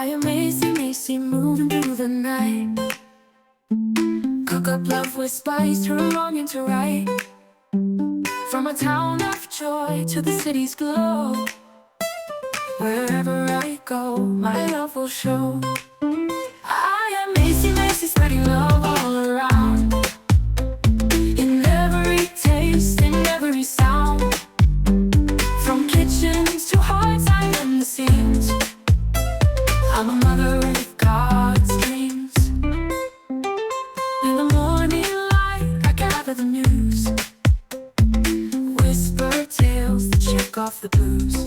I am Macy, Macy, moving through the night. Cook up love with spice, her longing to write. From a town of joy to the city's glow, wherever I go, my love will show. I am Macy, Macy, spreading love all around. In every taste, in every sound. From kitchens to hearts, I'm in the scenes. I'm a mother with God's dreams. In the morning light, I gather the news. Whisper tales that shake off the blues.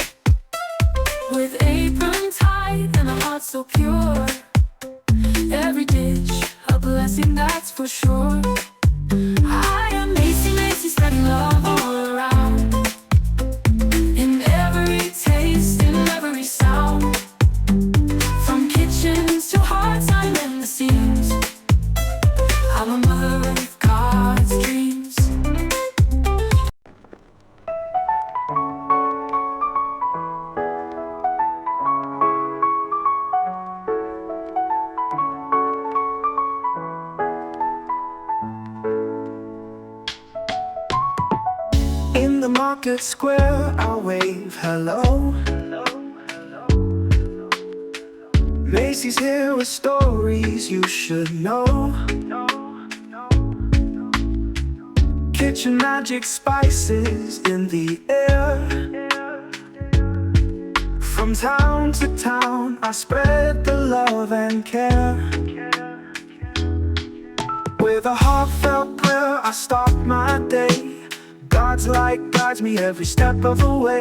With apron tight and a heart so pure, every dish a blessing, that's for sure. I am Macy, Macy, spreading love all around. In every taste, in every sound. From kitchens to hearts, I'm in the scenes. I'm a mother with God's dreams. In the market square, I'll wave hello. Macy's here with stories you should know. Kitchen magic, spices in the air. From town to town, I spread the love and care. With a heartfelt prayer, I start my day. God's light guides me every step of the way.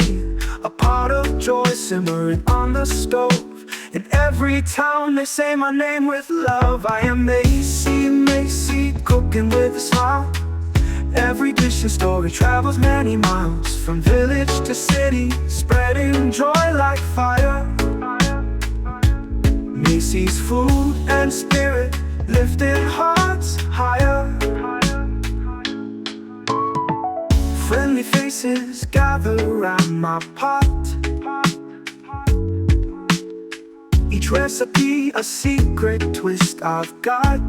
A pot of joy simmering on the stove. In every town they say my name with love. I am Macy, Macy, cooking with a smile. Every dish and story travels many miles. From village to city, spreading joy like fire. Macy's food and spirit, lifting hearts higher. Friendly faces gather around my pot. Each recipe a secret twist I've got.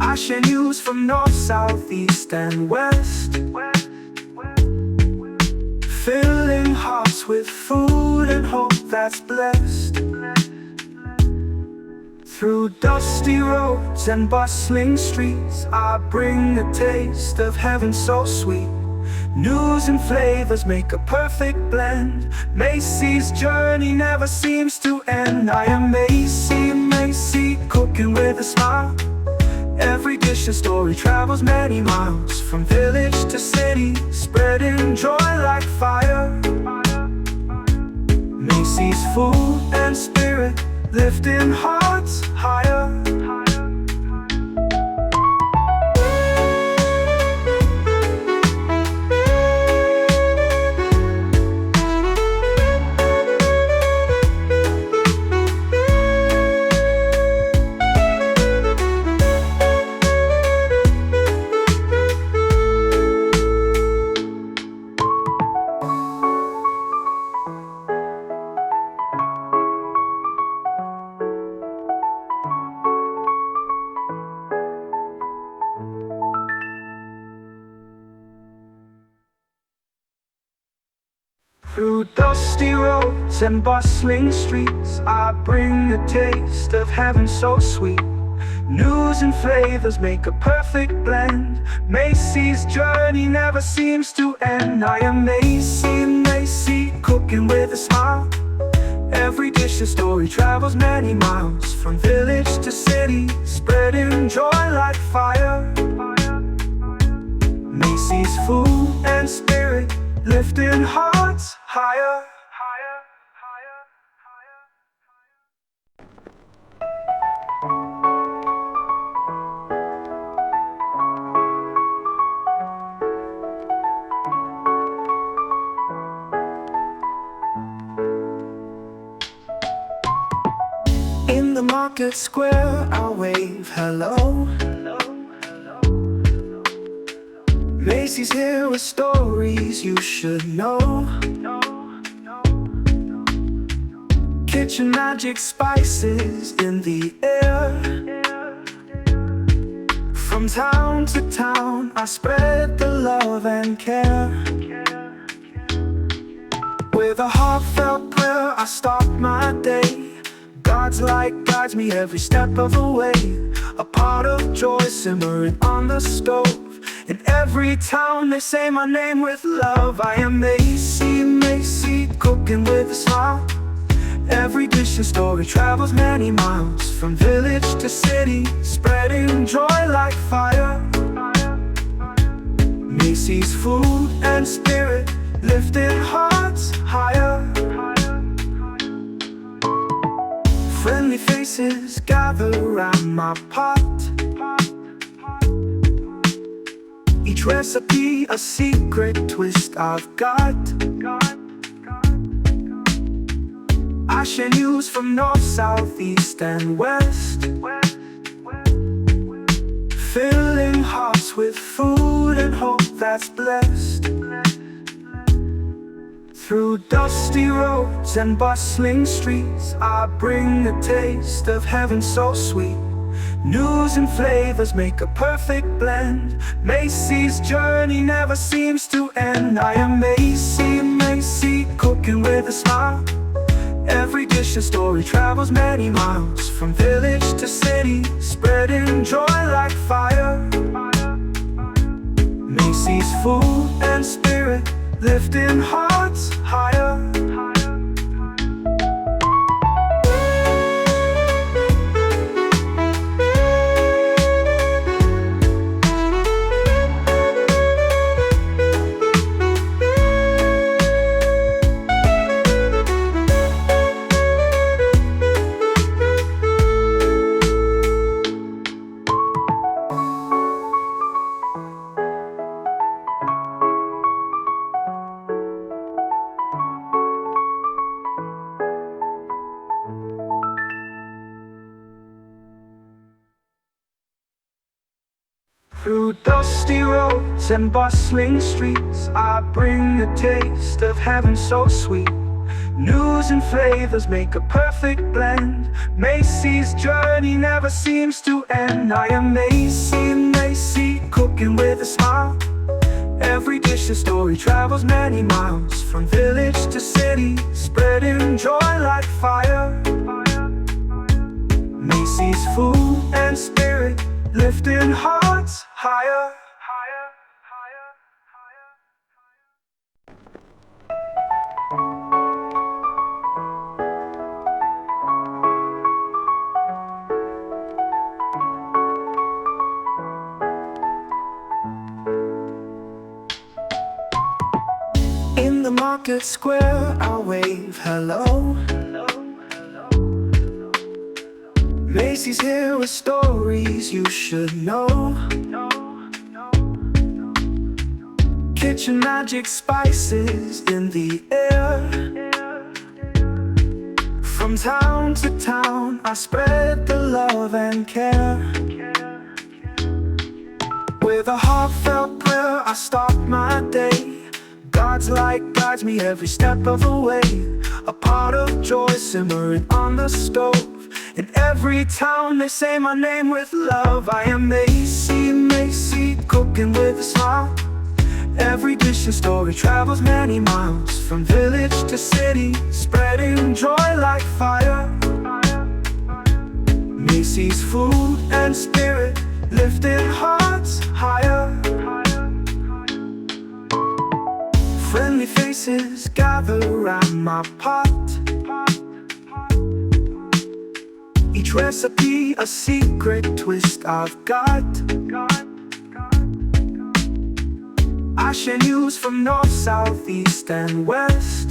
I share news from north, south, east and west, filling hearts with food and hope that's blessed. Through dusty roads and bustling streets, I bring a taste of heaven so sweet. News and flavors make a perfect blend. Macy's journey never seems to end. I am Macy, Macy, cooking with a smile. Every dish and story travels many miles. From village to city, spreading joy like fire. Macy's food and spirit, lifting hearts higher. Through dusty roads and bustling streets, I bring a taste of heaven so sweet. News and flavors make a perfect blend. Macy's journey never seems to end. I am Macy, Macy, cooking with a smile. Every dish and story travels many miles. From village to city, spreading joy like fire. Macy's food and spirit, lifting hearts higher. In the market square, I'll wave hello. Macy's here with stories you should know. Kitchen magic, spices in the air. From town to town, I spread the love and care. With a heartfelt prayer, I start my day. God's light guides me every step of the way. A pot of joy simmering on the stove. In every town they say my name with love. I am Macy, Macy, cooking with a smile. Every dish and story travels many miles. From village to city, spreading joy like fire. Macy's food and spirit, lifting hearts higher. Friendly faces gather around my pot. Each recipe a secret twist I've got. I share news from north, south, east and west, filling hearts with food and hope that's blessed. Through dusty roads and bustling streets, I bring a taste of heaven so sweet. News and flavors make a perfect blend. Macy's journey never seems to end. I am Macy, Macy, cooking with a smile. Every dish and story travels many miles. From village to city, spreading joy like fire. Macy's food and spirit, lifting hearts higher. Through dusty roads and bustling streets, I bring a taste of heaven so sweet. News and flavors make a perfect blend. Macy's journey never seems to end. I am Macy, Macy, cooking with a smile. Every dish and story travels many miles. From village to city, spreading joy like fire. Macy's food and spirit, lifting hearts higher. In the market square, I'll wave hello. Macy's here with stories you should know. Kitchen magic, spices in the air. From town to town, I spread the love and care. With a heartfelt prayer, I start my day. God's light guides me every step of the way. A pot of joy simmering on the stove. In every town they say my name with love. I am Macy, Macy, cooking with a smile. Every dish and story travels many miles. From village to city, spreading joy like fire. Macy's food and spirit, lifting hearts higher. Friendly faces gather around my pot. Each recipe a secret twist I've got. I share news from north, south, east and west,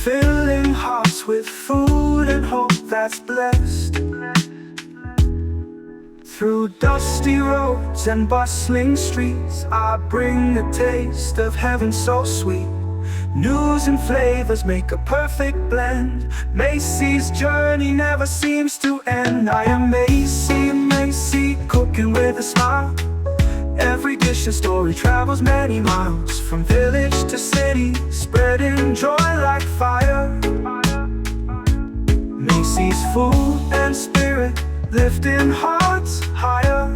filling hearts with food and hope that's blessed. Through dusty roads and bustling streets, I bring a taste of heaven so sweet. News and flavors make a perfect blend. Macy's journey never seems to end. I am Macy, Macy, cooking with a smile. Every day dish and story travels many miles, from village to city, spreading joy like fire. Macy's food and spirit, lifting hearts higher.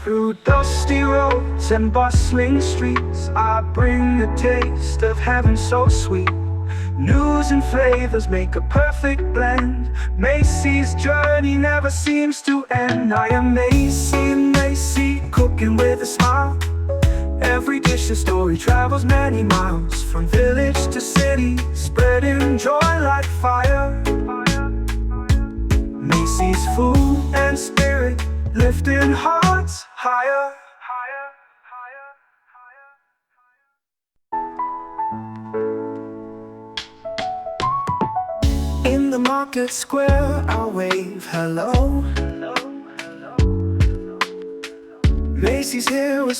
Through dusty roads and bustling streets, I bring a taste of heaven so sweet. News and flavors make a perfect blend. Macy's journey never seems to end. I am Macy, cooking with a smile. Every dish and story travels many miles, from village to city, spreading joy like fire. Macy's food and spirit, lifting hearts higher. In the market square, I'll wave hello. Macy's here with